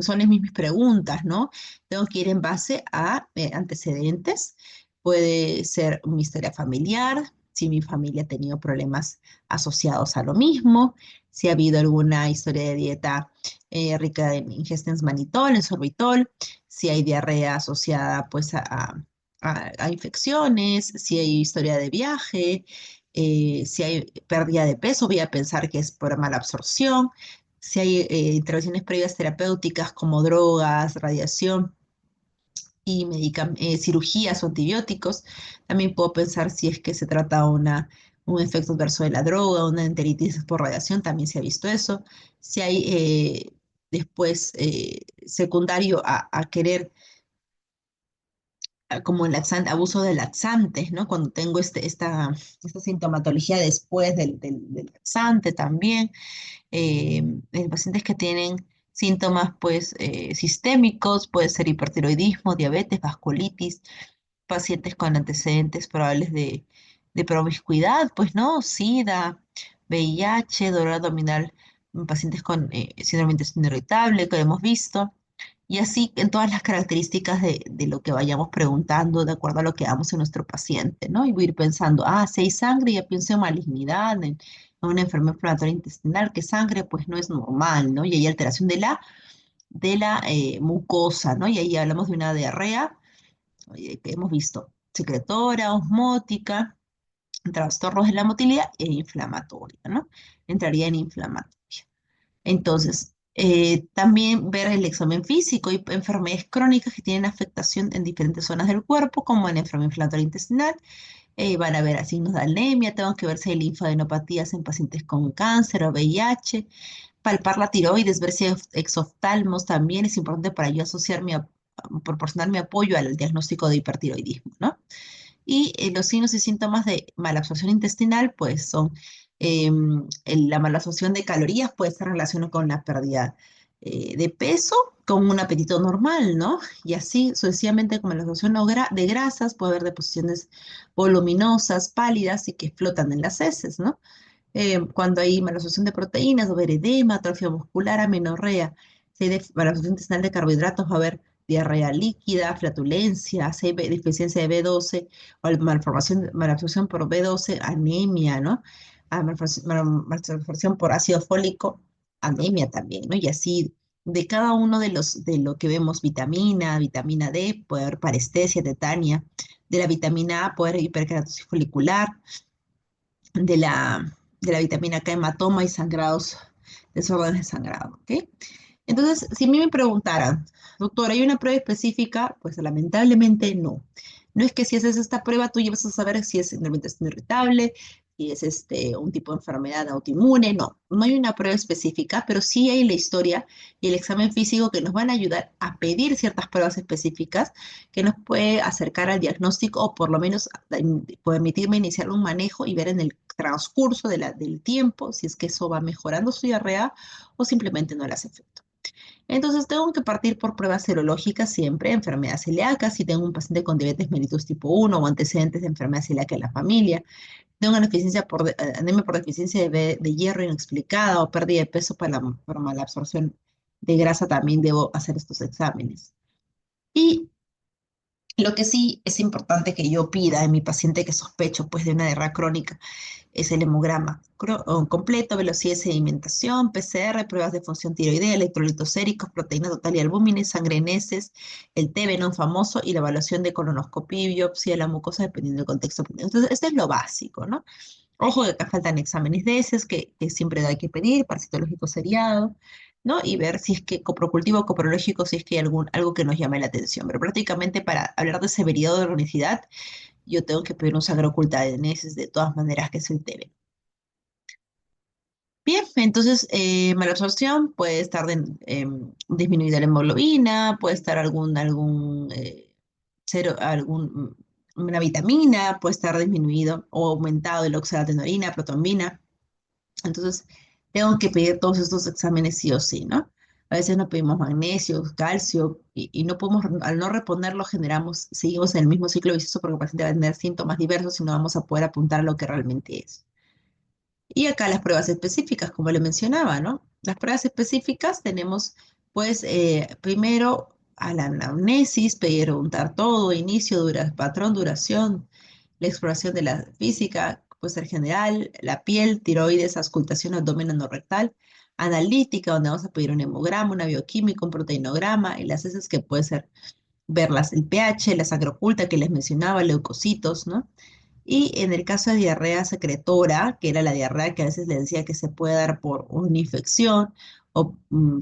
son mis preguntas, ¿no? Tengo que ir en base a antecedentes, puede ser mi historia familiar, si mi familia ha tenido problemas asociados a lo mismo, si ha habido alguna historia de dieta rica en ingesta en mannitol, en sorbitol, si hay diarrea asociada pues a infecciones, si hay historia de viaje, si hay pérdida de peso, voy a pensar que es por mala absorción. Si hay intervenciones previas terapéuticas como drogas, radiación y cirugías o antibióticos, también puedo pensar si es que se trata de un efecto adverso de la droga, una enteritis por radiación, también se ha visto eso. Si hay después secundario a querer como abuso de laxantes, ¿no? Cuando tengo esta sintomatología después del laxante también. En pacientes que tienen síntomas, pues, sistémicos, puede ser hipertiroidismo, diabetes, vasculitis, pacientes con antecedentes probables de promiscuidad, pues, ¿no? SIDA, VIH, dolor abdominal, pacientes con síndrome intestinal irritable, que hemos visto Y así en todas las características de lo que vayamos preguntando, de acuerdo a lo que hagamos en nuestro paciente, ¿no? Y voy a ir pensando, si hay sangre, ya pienso en malignidad, en una enfermedad inflamatoria intestinal, que sangre pues no es normal, ¿no? Y hay alteración de la mucosa, ¿no? Y ahí hablamos de una diarrea que hemos visto, secretora, osmótica, trastornos de la motilidad e inflamatoria, ¿no? Entraría en inflamatoria. Entonces, también ver el examen físico y enfermedades crónicas que tienen afectación en diferentes zonas del cuerpo, como en la enfermedad inflamatoria intestinal. Van a ver signos de anemia, tengo que ver si hay linfadenopatías en pacientes con cáncer o VIH, palpar la tiroides, ver si hay exoftalmos también es importante para yo proporcionar mi apoyo al diagnóstico de hipertiroidismo, ¿no? Y los signos y síntomas de malabsorción intestinal, pues son la malabsorción de calorías, puede estar relacionado con la pérdida de peso, con un apetito normal, ¿no? Y así sucesivamente con malabsorción de grasas, puede haber deposiciones voluminosas, pálidas y que flotan en las heces, ¿no? Cuando hay malabsorción de proteínas, va a haber edema, atrofia muscular, amenorrea. Si hay malabsorción intestinal de carbohidratos, va a haber diarrea líquida, flatulencia, si hay deficiencia de B12 o malabsorción por B12, anemia, ¿no? Malabsorción por ácido fólico, anemia también, ¿no? Y así, de cada uno de lo que vemos, vitamina D, puede haber parestesia, tetania, de la vitamina A puede haber hiperkeratosis folicular, de la vitamina K, hematoma y sangrados, desórdenes de sangrado, ¿ok? Entonces, si a mí me preguntaran, doctor, ¿hay una prueba específica? Pues lamentablemente no. No es que si haces esta prueba tú ya vas a saber si es síndrome de intestino irritable, si es un tipo de enfermedad autoinmune, no. No hay una prueba específica, pero sí hay la historia y el examen físico que nos van a ayudar a pedir ciertas pruebas específicas que nos puede acercar al diagnóstico o por lo menos permitirme iniciar un manejo y ver en el transcurso del tiempo si es que eso va mejorando su diarrea o simplemente no le hace efecto. Entonces tengo que partir por pruebas serológicas siempre, enfermedad celíaca, si tengo un paciente con diabetes mellitus tipo 1 o antecedentes de enfermedad celíaca en la familia, tengo una anemia por deficiencia de hierro inexplicada o pérdida de peso por mala absorción de grasa, también debo hacer estos exámenes. Y lo que sí es importante que yo pida en mi paciente que sospecho pues de una diarrea crónica es el hemograma completo, velocidad de sedimentación, PCR, pruebas de función tiroidea, electrolitos séricos, proteína total y albúmina, sangre en heces, el TB famoso y la evaluación de colonoscopia y biopsia de la mucosa dependiendo del contexto. Entonces, este es lo básico, ¿no? Ojo que acá faltan exámenes de heces que siempre hay que pedir, parasitológico seriado, ¿no? Y ver si es que coprocultivo o coprológico, si es que hay algo que nos llame la atención. Pero prácticamente para hablar de severidad o de cronicidad, yo tengo que pedir un sangre oculta de heces de todas maneras, que es el TB. Bien, entonces malabsorción puede estar disminuida la hemoglobina, puede estar una vitamina, puede estar disminuido o aumentado el óxido de atenorina, protombina. Entonces, tengo que pedir todos estos exámenes sí o sí, ¿no? A veces no pedimos magnesio, calcio, y no podemos, al no reponerlo, seguimos en el mismo ciclo vicioso porque el paciente va a tener síntomas diversos y no vamos a poder apuntar a lo que realmente es. Y acá las pruebas específicas, como le mencionaba, ¿no? Las pruebas específicas tenemos, pues, primero a la anamnesis, preguntar todo, inicio, patrón, duración, la exploración de la física, puede ser general, la piel, tiroides, auscultación, abdomen anorrectal, analítica, donde vamos a pedir un hemograma, una bioquímica, un proteinograma, y las heces que puede ser verlas, el pH, la sangre oculta que les mencionaba, leucocitos, ¿no? Y en el caso de diarrea secretora, que era la diarrea que a veces le decía que se puede dar por una infección o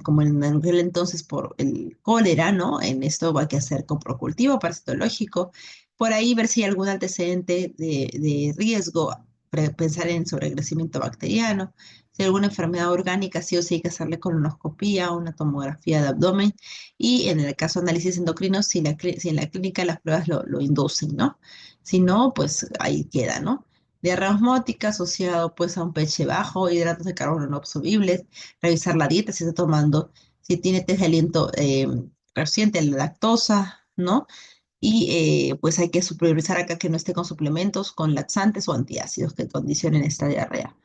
como en aquel entonces por el cólera, ¿no? En esto va a que hacer coprocultivo parasitológico. Por ahí ver si hay algún antecedente de riesgo, pensar en sobrecrecimiento bacteriano. Si hay alguna enfermedad orgánica, sí o sí hay que hacerle colonoscopía, una tomografía de abdomen. Y en el caso de análisis endocrinos, si en la clínica las pruebas lo inducen, ¿no? Si no, pues ahí queda, ¿no? Diarrea osmótica asociado pues a un pH bajo, hidratos de carbono no absorbibles, revisar la dieta si está tomando, si tiene test de aliento reciente, la lactosa, ¿no? Y pues hay que supervisar acá que no esté con suplementos, con laxantes o antiácidos que condicionen esta diarrea.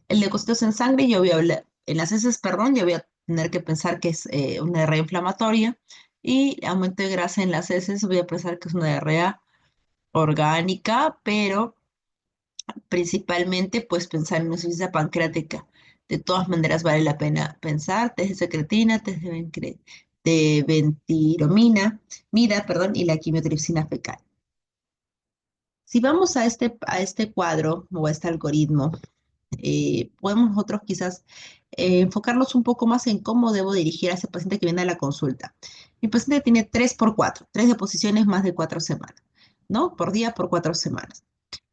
El leucocitos en sangre, yo voy a hablar, en las heces, perdón, yo voy a tener que pensar que es una diarrea inflamatoria. Y aumento de grasa en las heces, voy a pensar que es una diarrea orgánica, pero principalmente pues pensar en una insuficiencia pancreática. De todas maneras vale la pena pensar test de secretina, test de ventiromina, mida, perdón, y la quimiotripsina fecal. Si vamos a este cuadro o a este algoritmo, podemos nosotros quizás enfocarnos un poco más en cómo debo dirigir a ese paciente que viene a la consulta. Mi paciente tiene 3 por 4, 3 deposiciones más de 4 semanas, ¿no? Por día por 4 semanas.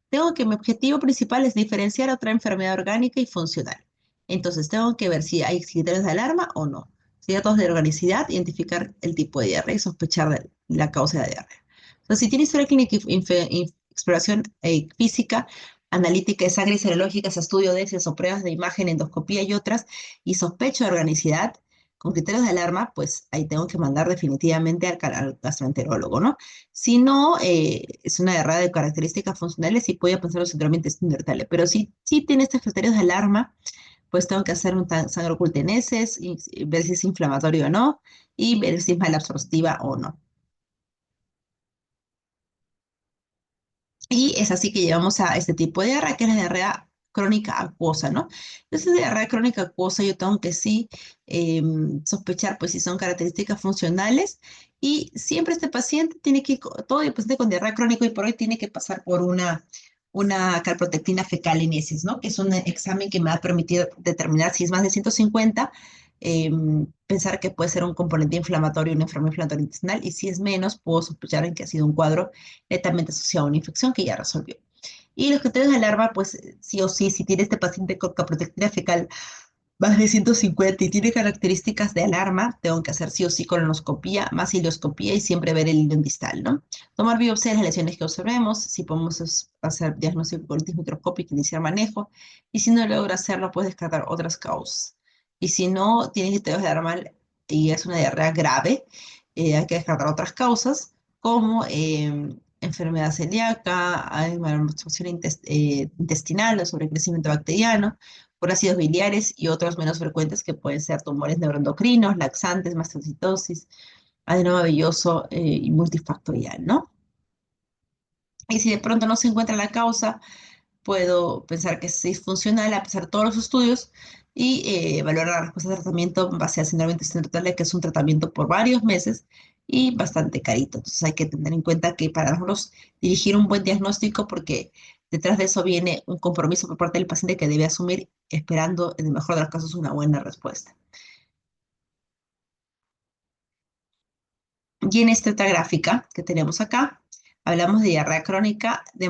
Tengo que mi objetivo principal es diferenciar otra enfermedad orgánica y funcional. Entonces, tengo que ver si hay criterios de alarma o no. Si hay datos de organicidad, identificar el tipo de diarrea y sospechar de la causa de diarrea. Entonces, si tiene historia clínica y exploración física, analítica de sangre y serológicas, estudio de heces o pruebas de imagen, endoscopía y otras, y sospecho de organicidad, con criterios de alarma, pues ahí tengo que mandar definitivamente al gastroenterólogo, ¿no? Si no, es una diarrea de características funcionales y puede pensar en síndrome intestino irritable. Pero si tiene estos criterios de alarma, pues tengo que hacer un sangre oculta en heces, y ver si es inflamatorio o no, y ver si es malabsortiva o no. Y es así que llegamos a este tipo de diarrea, que es la diarrea crónica acuosa, ¿no? Entonces, diarrea crónica acuosa, yo tengo que sí sospechar, pues, si son características funcionales. Y siempre este paciente tiene que, todo el paciente con diarrea crónica y por hoy tiene que pasar por una calprotectina fecal en heces, ¿no? Que es un examen que me va a permitir determinar si es más de 150, pensar que puede ser un componente inflamatorio, una enfermedad inflamatoria intestinal, y si es menos, puedo sospechar en que ha sido un cuadro netamente asociado a una infección que ya resolvió. Y los criterios de alarma, pues sí o sí, si tiene este paciente con caproteína fecal más de 150 y tiene características de alarma, tengo que hacer sí o sí colonoscopía, más ileoscopía y siempre ver el hilo distal, ¿no? Tomar biopsia de las lesiones que observemos, si podemos hacer diagnóstico con microscópico, iniciar manejo, y si no logra hacerlo, puedes descartar otras causas. Y si no tiene criterios de alarma y es una diarrea grave, hay que descartar otras causas, como enfermedad celíaca, hay malabsorción intestinal o sobrecrecimiento bacteriano, por ácidos biliares y otros menos frecuentes que pueden ser tumores neuroendocrinos, laxantes, mastocitosis, adenoma velloso y multifactorial, ¿no? Y si de pronto no se encuentra la causa, puedo pensar que sí es funcional a pesar de todos los estudios y evaluar la respuesta de tratamiento en base al síndrome intestinal irritable, que es un tratamiento por varios meses y bastante carito. Entonces hay que tener en cuenta que para nosotros dirigir un buen diagnóstico, porque detrás de eso viene un compromiso por parte del paciente que debe asumir, esperando en el mejor de los casos una buena respuesta. Y en esta otra gráfica que tenemos acá, hablamos de diarrea crónica, de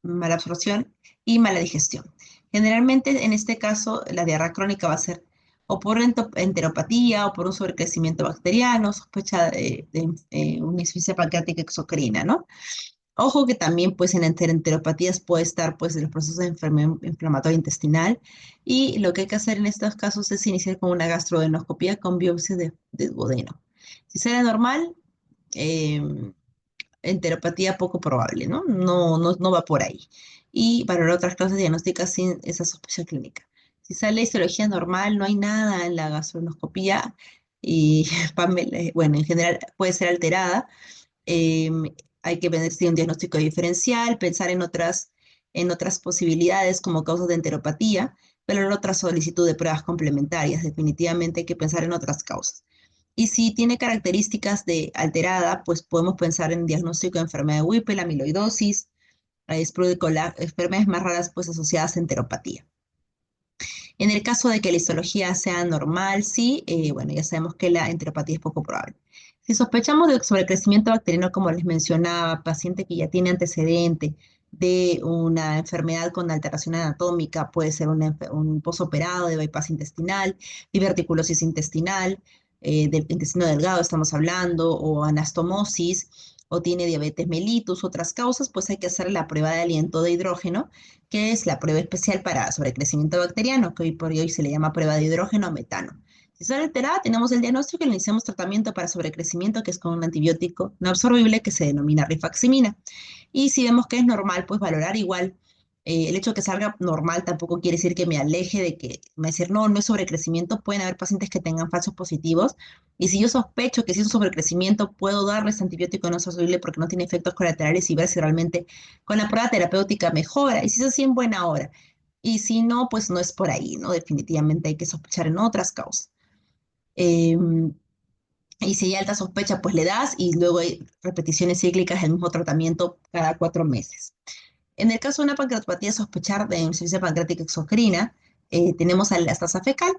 malabsorción y mala digestión. Generalmente, en este caso, la diarrea crónica va a ser o por enteropatía o por un sobrecrecimiento bacteriano, sospecha de una insuficiencia pancreática exocrina, ¿no? Ojo que también, pues, en enteropatías puede estar, pues, en los procesos de enfermedad inflamatoria intestinal, y lo que hay que hacer en estos casos es iniciar con una gastroenoscopía con biopsia de duodeno. Si sale normal, eh, enteropatía poco probable, ¿no? No va por ahí. Y valorar otras causas diagnósticas sin esa sospecha clínica. Si sale histología normal, no hay nada en la gastroenoscopía y, bueno, en general puede ser alterada. Hay que ver si hay un diagnóstico diferencial, pensar en otras posibilidades como causas de enteropatía, pero en otra solicitud de pruebas complementarias. Definitivamente hay que pensar en otras causas. Y si tiene características de alterada, pues podemos pensar en diagnóstico de enfermedad de Whipple, amiloidosis, enfermedades más raras pues asociadas a enteropatía. En el caso de que la histología sea normal, sí, bueno, ya sabemos que la enteropatía es poco probable. Si sospechamos de sobrecrecimiento bacteriano, como les mencionaba, paciente que ya tiene antecedente de una enfermedad con alteración anatómica, puede ser un posoperado de bypass intestinal, diverticulosis intestinal, del intestino delgado estamos hablando, o anastomosis, o tiene diabetes mellitus, otras causas, pues hay que hacer la prueba de aliento de hidrógeno, que es la prueba especial para sobrecrecimiento bacteriano, que hoy por hoy se le llama prueba de hidrógeno metano. Si sale alterada, tenemos el diagnóstico y le iniciamos tratamiento para sobrecrecimiento, que es con un antibiótico no absorbible que se denomina rifaximina. Y si vemos que es normal, pues valorar igual El hecho de que salga normal tampoco quiere decir que me aleje de que, me decir, no, no es sobrecrecimiento. Pueden haber pacientes que tengan falsos positivos. Y si yo sospecho que si es un sobrecrecimiento, puedo darles antibiótico no soluble porque no tiene efectos colaterales y ver si realmente con la prueba terapéutica mejora. Y si es así, en buena hora. Y si no, pues no es por ahí, ¿no? Definitivamente hay que sospechar en otras causas. Em, y si hay alta sospecha, pues le das y luego hay repeticiones cíclicas del mismo tratamiento cada 4 meses. En el caso de una pancreatopatía sospechar de insuficiencia pancreática exocrina, tenemos la tasa fecal,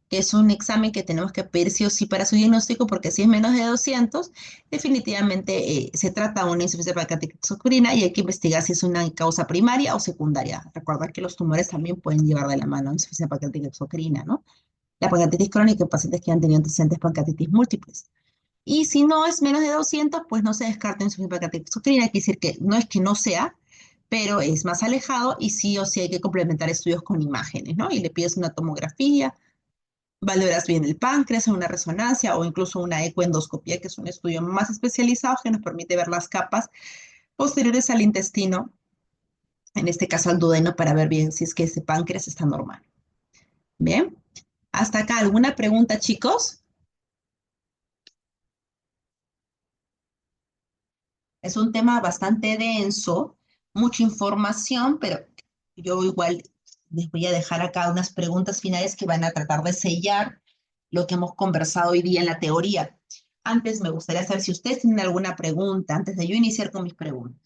que es un examen que tenemos que pedir sí o sí para su diagnóstico, porque si es menos de 200, definitivamente se trata de una insuficiencia pancreática exocrina y hay que investigar si es una causa primaria o secundaria. Recordar que los tumores también pueden llevar de la mano insuficiencia pancreática exocrina, ¿no? La pancreatitis crónica en pacientes que han tenido antecedentes pancreatitis múltiples. Y si no es menos de 200, pues no se descarta insuficiencia pancreática exocrina, quiere decir que no sea, pero es más alejado y sí o sí hay que complementar estudios con imágenes, ¿no? Y le pides una tomografía, valoras bien el páncreas, una resonancia o incluso una ecoendoscopía, que es un estudio más especializado que nos permite ver las capas posteriores al intestino, en este caso al duodeno, para ver bien si es que ese páncreas está normal. Bien, hasta acá, ¿alguna pregunta, chicos? Es un tema bastante denso, mucha información, pero yo igual les voy a dejar acá unas preguntas finales que van a tratar de sellar lo que hemos conversado hoy día en la teoría. Antes me gustaría saber si ustedes tienen alguna pregunta, antes de yo iniciar con mis preguntas.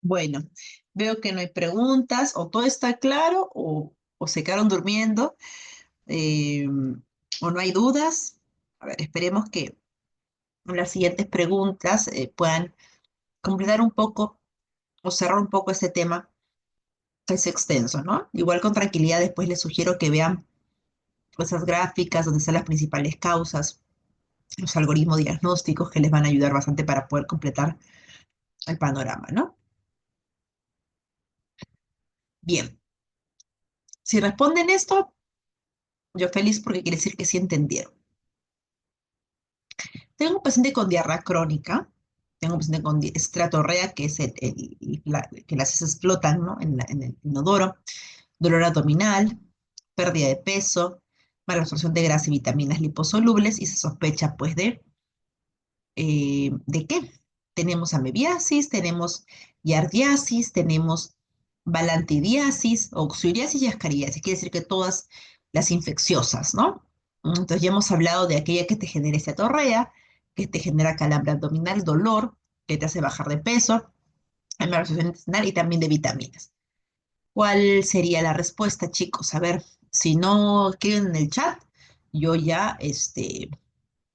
Bueno, veo que no hay preguntas, o todo está claro, o se quedaron durmiendo, o no hay dudas. A ver, esperemos que las siguientes preguntas puedan completar un poco o cerrar un poco este tema que es extenso, ¿no? Igual con tranquilidad después les sugiero que vean esas gráficas donde están las principales causas, los algoritmos diagnósticos que les van a ayudar bastante para poder completar el panorama, ¿no? Bien, si responden esto, yo feliz porque quiere decir que sí entendieron. Tengo un paciente con diarrea crónica, Tengo un paciente con estratorrea, que es que las heces explotan, ¿no? En el inodoro, dolor abdominal, pérdida de peso, mala absorción de grasa y vitaminas liposolubles, y se sospecha, pues, ¿de qué? Tenemos amebiasis, tenemos yardiasis, tenemos balantidiasis, oxuriasis y ascariasis. Quiere decir que todas las infecciosas, ¿no? Entonces ya hemos hablado de aquella que te genera esteatorrea, que te genera calambre abdominal, dolor, que te hace bajar de peso, malabsorción intestinal y también de vitaminas. ¿Cuál sería la respuesta, chicos? A ver, si no escriben en el chat, yo ya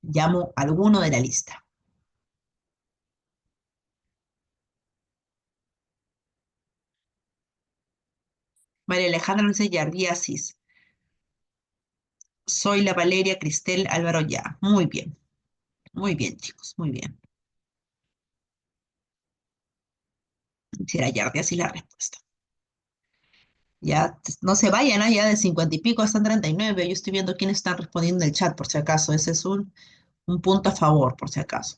llamo a alguno de la lista. María Alejandra dice yardiasis. Soy la Valeria Cristel Álvaro ya. Muy bien, chicos, muy bien. Si era yardiasis la respuesta. Ya, no se vayan, ¿ah? Ya de 50 y pico hasta 39. Yo estoy viendo quiénes están respondiendo en el chat, por si acaso. Ese es un punto a favor, por si acaso.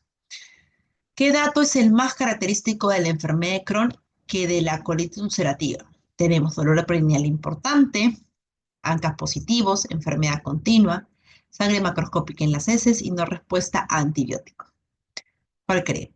¿Qué dato es el más característico de la enfermedad de Crohn que de la colitis ulcerativa? Tenemos dolor perineal importante, ANCAS positivos, enfermedad continua, sangre macroscópica en las heces y no respuesta a antibióticos. ¿Cuál cree?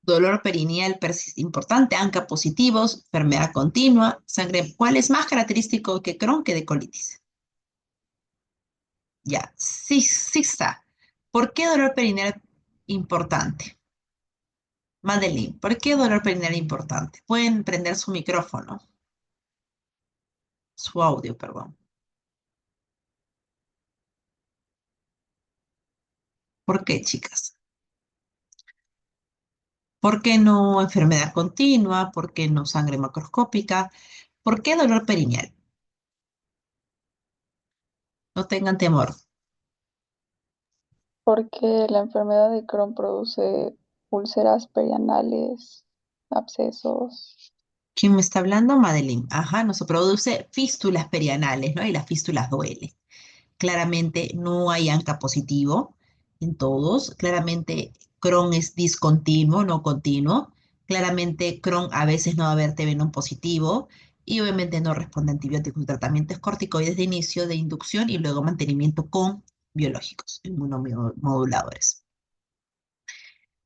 Dolor perineal importante, ANCA positivos, enfermedad continua, sangre. ¿Cuál es más característico que Crohn que de colitis? Ya, sí, sí está. ¿Por qué dolor perineal importante? Madeline, ¿por qué dolor perineal importante? Pueden prender su micrófono, su audio, perdón. ¿Por qué, chicas? ¿Por qué no enfermedad continua? ¿Por qué no sangre macroscópica? ¿Por qué dolor perineal? No tengan temor. Porque la enfermedad de Crohn produce úlceras perianales, abscesos. ¿Quién me está hablando? Madeline. Ajá, nos produce fístulas perianales, ¿no? Y las fístulas duelen. Claramente no hay ANCA positivo en todos. Claramente Crohn es discontinuo, no continuo. Claramente Crohn a veces no va a haber TB positivo. Y obviamente no responde a antibióticos y tratamientos corticoides de inicio, de inducción y luego mantenimiento con biológicos, inmunomoduladores.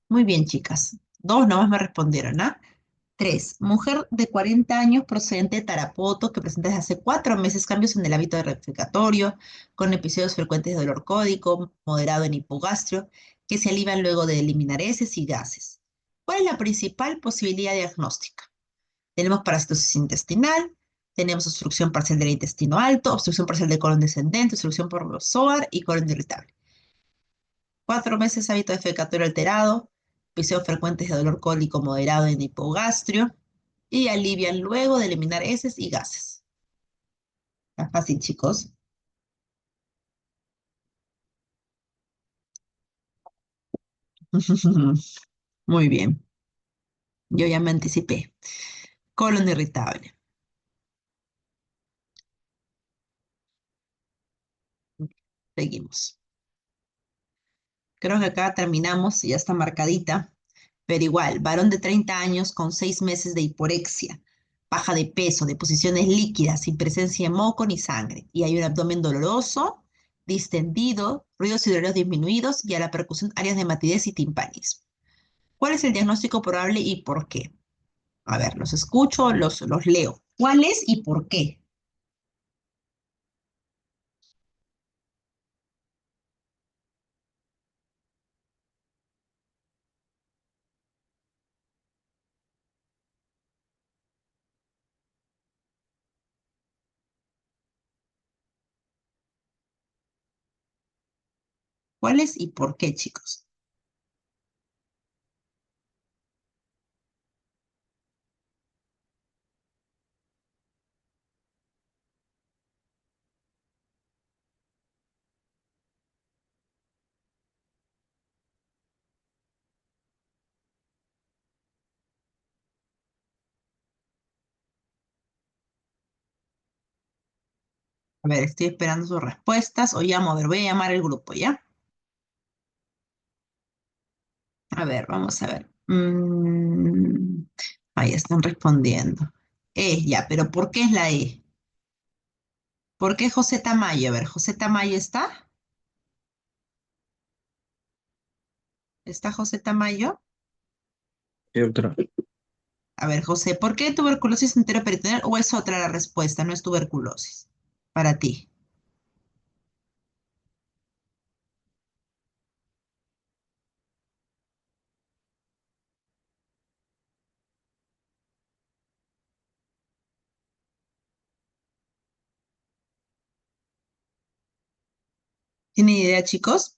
Muy bien, chicas. Dos nomás me respondieron, ¿ah? Tres, mujer de 40 años procedente de Tarapoto que presenta desde hace 4 meses cambios en el hábito respiratorio, con episodios frecuentes de dolor códico, moderado en hipogastrio, que se alivian luego de eliminar heces y gases. ¿Cuál es la principal posibilidad diagnóstica? Tenemos parasitosis intestinal, tenemos obstrucción parcial del intestino alto, obstrucción parcial del colon descendente, obstrucción por SOAR y colon irritable. 4 meses hábito defecatorio alterado, episodios frecuentes de dolor cólico moderado en hipogastrio, y alivian luego de eliminar heces y gases. Está fácil, chicos. Muy bien. Yo ya me anticipé. Colon irritable. Seguimos. Creo que acá terminamos, ya está marcadita, pero igual, varón de 30 años con 6 meses de hiporexia, baja de peso, deposiciones líquidas, sin presencia de moco ni sangre, y hay un abdomen doloroso, distendido, ruidos hidrológicos disminuidos y a la percusión áreas de matidez y timpanismo. ¿Cuál es el diagnóstico probable y por qué? A ver, los escucho, los leo. ¿Cuál es y por qué? ¿Cuál es y por qué, chicos? A ver, estoy esperando sus respuestas o llamo, a ver, voy a llamar al grupo, ¿ya? A ver, vamos a ver. Ahí están respondiendo. Ya, pero ¿por qué es la E? ¿Por qué José Tamayo? A ver, ¿José Tamayo está? ¿Está José Tamayo? Sí, doctora. A ver, José, ¿por qué tuberculosis enteroperitoneal o es otra la respuesta? No es tuberculosis. Para ti. ¿Tienen idea, chicos?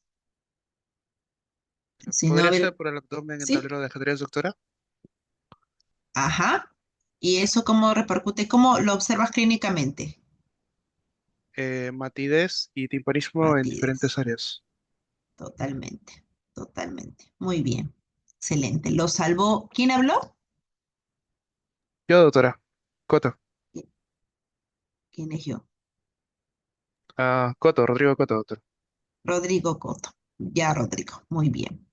Si no, a ¿Podría ser ver, por el abdomen en sí. tablero de ajedrez, doctora? Ajá. ¿Y eso cómo repercute? ¿Cómo lo observas clínicamente? Matidez y timpanismo en Matidez. diferentes áreas. Totalmente. Totalmente. Muy bien. Excelente. ¿Lo salvó? ¿Quién habló? Yo, doctora. Coto. ¿Quién es yo? Coto, Rodrigo Coto, doctor. Rodrigo Coto. Ya, Rodrigo. Muy bien.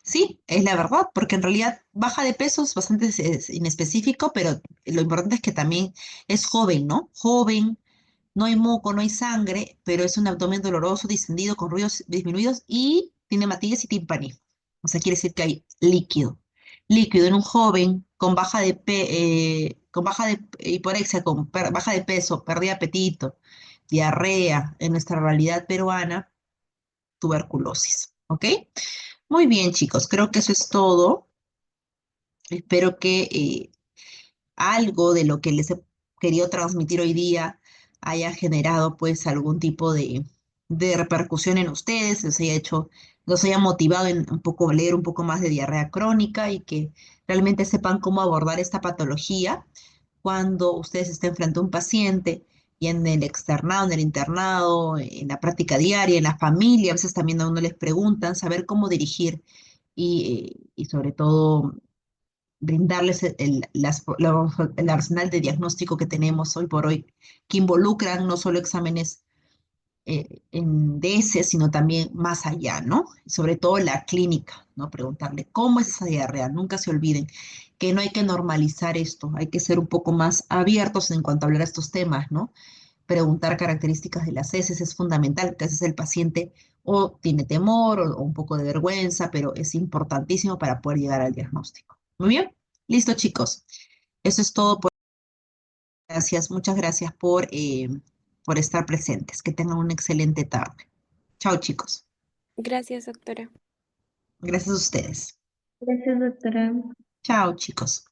Sí, es la verdad, porque en realidad baja de peso es bastante inespecífico, pero lo importante es que también es joven, ¿no? Joven, no hay moco, no hay sangre, pero es un abdomen doloroso, distendido, con ruidos disminuidos y tiene matillas y timpanismo. O sea, quiere decir que hay líquido. Líquido en un joven con baja de hiporexia, baja de peso, pérdida de apetito, diarrea, en nuestra realidad peruana, tuberculosis. ¿Ok? Muy bien, chicos, creo que eso es todo. Espero que algo de lo que les he querido transmitir hoy día haya generado pues algún tipo de repercusión en ustedes, los haya motivado en un poco leer un poco más de diarrea crónica y que realmente sepan cómo abordar esta patología cuando ustedes estén frente a un paciente y en el externado, en el internado, en la práctica diaria, en la familia, a veces también a uno les preguntan, saber cómo dirigir y sobre todo brindarles el arsenal de diagnóstico que tenemos hoy por hoy, que involucran no solo exámenes en DS, sino también más allá, ¿no? Sobre todo la clínica, ¿no? Preguntarle cómo es esa diarrea. Nunca se olviden que no hay que normalizar esto, hay que ser un poco más abiertos en cuanto a hablar de estos temas, ¿no? Preguntar características de las heces es fundamental, que a veces el paciente o tiene temor o un poco de vergüenza, pero es importantísimo para poder llegar al diagnóstico. Muy bien, listo chicos. Eso es todo. Gracias, muchas gracias por estar presentes. Que tengan una excelente tarde. Chao chicos. Gracias, doctora. Gracias a ustedes. Gracias, doctora. Chao chicos.